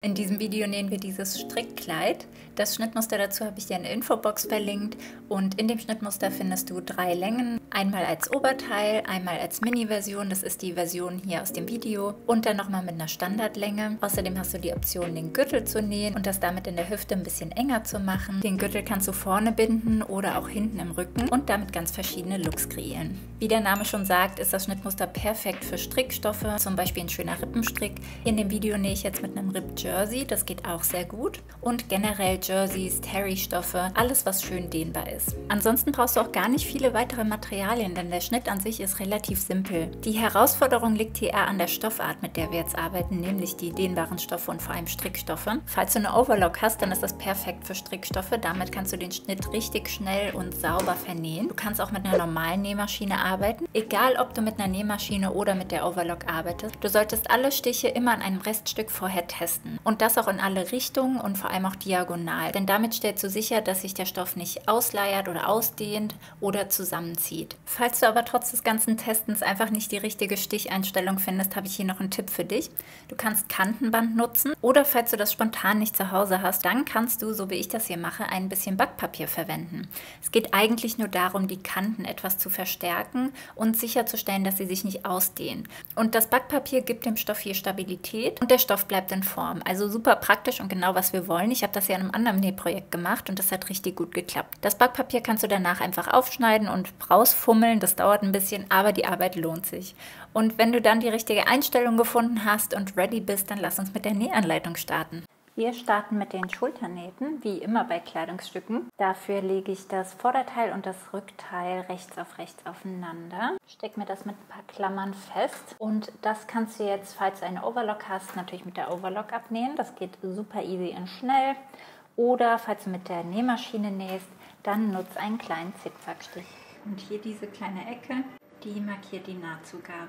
In diesem Video nähen wir dieses Strickkleid. Das Schnittmuster dazu habe ich dir in der Infobox verlinkt und in dem Schnittmuster findest du 3 Längen. Einmal als Oberteil, einmal als Mini-Version, das ist die Version hier aus dem Video und dann nochmal mit einer Standardlänge. Außerdem hast du die Option, den Gürtel zu nähen und das damit in der Hüfte ein bisschen enger zu machen. Den Gürtel kannst du vorne binden oder auch hinten im Rücken und damit ganz verschiedene Looks kreieren. Wie der Name schon sagt, ist das Schnittmuster perfekt für Strickstoffe, zum Beispiel ein schöner Rippenstrick. In dem Video nähe ich jetzt mit einem Jersey, das geht auch sehr gut. Und generell Jerseys, Terry-Stoffe, alles was schön dehnbar ist. Ansonsten brauchst du auch gar nicht viele weitere Materialien, denn der Schnitt an sich ist relativ simpel. Die Herausforderung liegt hier eher an der Stoffart, mit der wir jetzt arbeiten, nämlich die dehnbaren Stoffe und vor allem Strickstoffe. Falls du eine Overlock hast, dann ist das perfekt für Strickstoffe. Damit kannst du den Schnitt richtig schnell und sauber vernähen. Du kannst auch mit einer normalen Nähmaschine arbeiten. Egal, ob du mit einer Nähmaschine oder mit der Overlock arbeitest, du solltest alle Stiche immer an einem Reststück vorher testen. Und das auch in alle Richtungen und vor allem auch diagonal. Denn damit stellst du sicher, dass sich der Stoff nicht ausleiert oder ausdehnt oder zusammenzieht. Falls du aber trotz des ganzen Testens einfach nicht die richtige Sticheinstellung findest, habe ich hier noch einen Tipp für dich. Du kannst Kantenband nutzen oder falls du das spontan nicht zu Hause hast, dann kannst du, so wie ich das hier mache, ein bisschen Backpapier verwenden. Es geht eigentlich nur darum, die Kanten etwas zu verstärken und sicherzustellen, dass sie sich nicht ausdehnen. Und das Backpapier gibt dem Stoff hier Stabilität und der Stoff bleibt in Form. Also super praktisch und genau, was wir wollen. Ich habe das ja in einem anderen Nähprojekt gemacht und das hat richtig gut geklappt. Das Backpapier kannst du danach einfach aufschneiden und rausfummeln. Das dauert ein bisschen, aber die Arbeit lohnt sich. Und wenn du dann die richtige Einstellung gefunden hast und ready bist, dann lass uns mit der Nähanleitung starten. Wir starten mit den Schulternähten, wie immer bei Kleidungsstücken. Dafür lege ich das Vorderteil und das Rückteil rechts aufeinander. Stecke mir das mit ein paar Klammern fest. Und das kannst du jetzt, falls du eine Overlock hast, natürlich mit der Overlock abnähen. Das geht super easy und schnell. Oder falls du mit der Nähmaschine nähst, dann nutze einen kleinen Zickzackstich. Und hier diese kleine Ecke, die markiert die Nahtzugabe.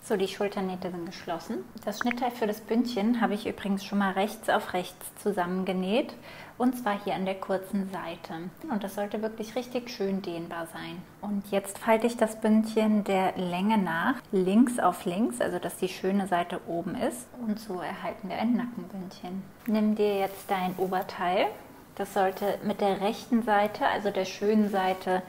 So, die Schulternähte sind geschlossen. Das Schnittteil für das Bündchen habe ich übrigens schon mal rechts auf rechts zusammengenäht. Und zwar hier an der kurzen Seite. Und das sollte wirklich richtig schön dehnbar sein. Und jetzt falte ich das Bündchen der Länge nach, links auf links, also dass die schöne Seite oben ist. Und so erhalten wir ein Nackenbündchen. Nimm dir jetzt dein Oberteil. Das sollte mit der rechten Seite, also der schönen Seite,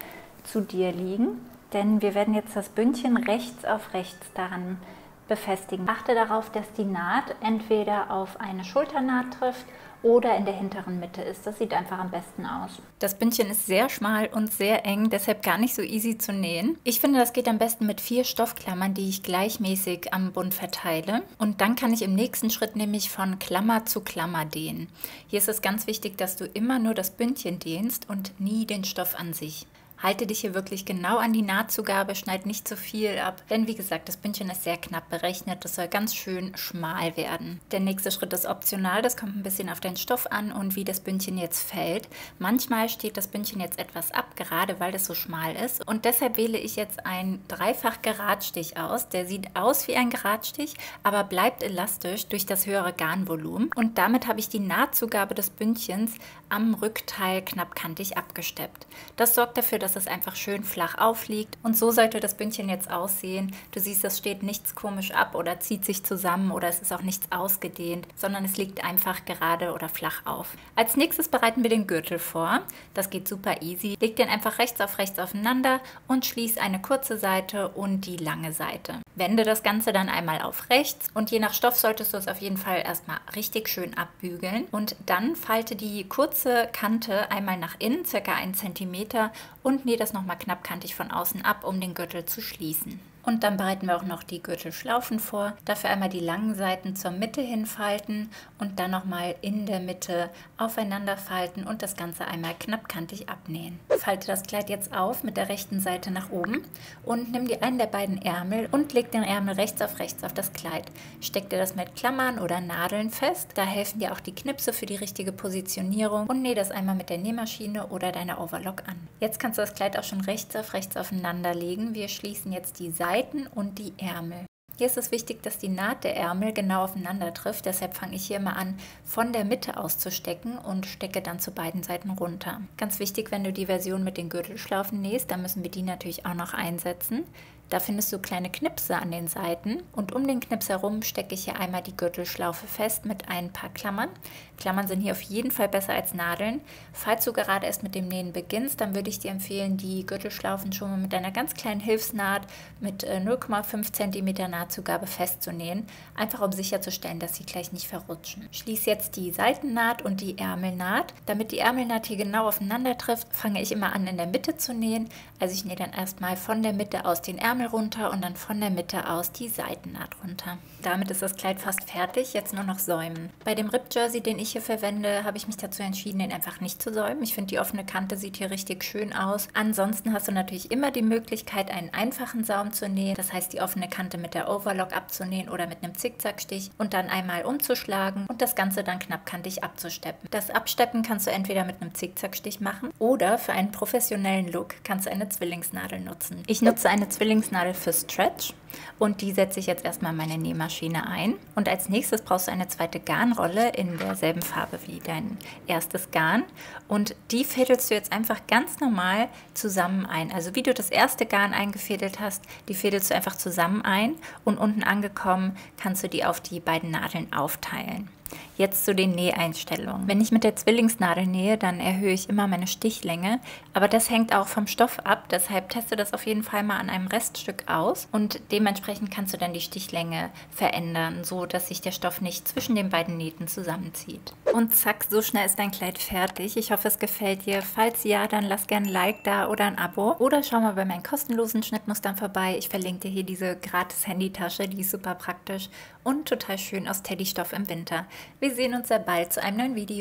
zu dir liegen. Denn wir werden jetzt das Bündchen rechts auf rechts daran befestigen. Achte darauf, dass die Naht entweder auf eine Schulternaht trifft oder in der hinteren Mitte ist. Das sieht einfach am besten aus. Das Bündchen ist sehr schmal und sehr eng, deshalb gar nicht so easy zu nähen. Ich finde, das geht am besten mit 4 Stoffklammern, die ich gleichmäßig am Bund verteile. Und dann kann ich im nächsten Schritt nämlich von Klammer zu Klammer dehnen. Hier ist es ganz wichtig, dass du immer nur das Bündchen dehnst und nie den Stoff an sich. Halte dich hier wirklich genau an die Nahtzugabe, schneid nicht zu viel ab, denn wie gesagt, das Bündchen ist sehr knapp berechnet, das soll ganz schön schmal werden. Der nächste Schritt ist optional, das kommt ein bisschen auf den Stoff an und wie das Bündchen jetzt fällt. Manchmal steht das Bündchen jetzt etwas ab, gerade weil das so schmal ist und deshalb wähle ich jetzt einen Dreifach-Geradstich aus. Der sieht aus wie ein Geradstich, aber bleibt elastisch durch das höhere Garnvolumen und damit habe ich die Nahtzugabe des Bündchens am Rückteil knappkantig abgesteppt. Das sorgt dafür, dass es einfach schön flach aufliegt und so sollte das Bündchen jetzt aussehen. Du siehst, es steht nichts komisch ab oder zieht sich zusammen oder es ist auch nichts ausgedehnt, sondern es liegt einfach gerade oder flach auf. Als nächstes bereiten wir den Gürtel vor. Das geht super easy. Leg den einfach rechts aufeinander und schließ eine kurze Seite und die lange Seite. Wende das Ganze dann einmal auf rechts und je nach Stoff solltest du es auf jeden Fall erstmal richtig schön abbügeln und dann falte die kurze Kante einmal nach innen, ca. 1 cm und nähe das nochmal knappkantig von außen ab, um den Gürtel zu schließen. Und dann bereiten wir auch noch die Gürtelschlaufen vor. Dafür einmal die langen Seiten zur Mitte hinfalten und dann nochmal in der Mitte aufeinander falten und das Ganze einmal knappkantig abnähen. Falte das Kleid jetzt auf mit der rechten Seite nach oben und nimm dir einen der beiden Ärmel und leg den Ärmel rechts auf das Kleid. Steck dir das mit Klammern oder Nadeln fest. Da helfen dir auch die Knipse für die richtige Positionierung und nähe das einmal mit der Nähmaschine oder deiner Overlock an. Jetzt kannst du das Kleid auch schon rechts aufeinander legen. Wir schließen jetzt die Seiten und die Ärmel. Hier ist es wichtig, dass die Naht der Ärmel genau aufeinander trifft. Deshalb fange ich hier mal an, von der Mitte auszustecken und stecke dann zu beiden Seiten runter. Ganz wichtig, wenn du die Version mit den Gürtelschlaufen nähst, dann müssen wir die natürlich auch noch einsetzen. Da findest du kleine Knipse an den Seiten und um den Knips herum stecke ich hier einmal die Gürtelschlaufe fest mit ein paar Klammern. Klammern sind hier auf jeden Fall besser als Nadeln. Falls du gerade erst mit dem Nähen beginnst, dann würde ich dir empfehlen, die Gürtelschlaufen schon mal mit einer ganz kleinen Hilfsnaht mit 0,5 cm Nahtzugabe festzunähen, einfach um sicherzustellen, dass sie gleich nicht verrutschen. Schließ jetzt die Seitennaht und die Ärmelnaht. Damit die Ärmelnaht hier genau aufeinander trifft, fange ich immer an in der Mitte zu nähen. Also ich nähe dann erstmal von der Mitte aus den Ärmel runter und dann von der Mitte aus die Seitennaht runter. Damit ist das Kleid fast fertig, jetzt nur noch säumen. Bei dem Rip Jersey, den ich hier verwende, habe ich mich dazu entschieden, den einfach nicht zu säumen. Ich finde, die offene Kante sieht hier richtig schön aus. Ansonsten hast du natürlich immer die Möglichkeit, einen einfachen Saum zu nähen. Das heißt, die offene Kante mit der Overlock abzunähen oder mit einem Zickzackstich und dann einmal umzuschlagen und das Ganze dann knappkantig abzusteppen. Das Absteppen kannst du entweder mit einem Zickzackstich machen oder für einen professionellen Look kannst du eine Zwillingsnadel nutzen. Ich nutze eine Zwillingsnadel für Stretch und die setze ich jetzt erstmal in meine Nähmaschine ein. Und als nächstes brauchst du eine zweite Garnrolle in derselben Farbe wie dein erstes Garn und die fädelst du jetzt einfach ganz normal zusammen ein. Also wie du das erste Garn eingefädelt hast, die fädelst du einfach zusammen ein und unten angekommen kannst du die auf die beiden Nadeln aufteilen. Jetzt zu den Näheinstellungen. Wenn ich mit der Zwillingsnadel nähe, dann erhöhe ich immer meine Stichlänge, aber das hängt auch vom Stoff ab, deshalb teste das auf jeden Fall mal an einem Reststück aus und dementsprechend kannst du dann die Stichlänge verändern, so dass sich der Stoff nicht zwischen den beiden Nähten zusammenzieht. Und zack, so schnell ist dein Kleid fertig. Ich hoffe, es gefällt dir. Falls ja, dann lass gerne ein Like da oder ein Abo oder schau mal bei meinen kostenlosen Schnittmustern vorbei. Ich verlinke dir hier diese gratis Handytasche, die ist super praktisch und total schön aus Teddystoff im Winter. Wir sehen uns sehr bald zu einem neuen Video.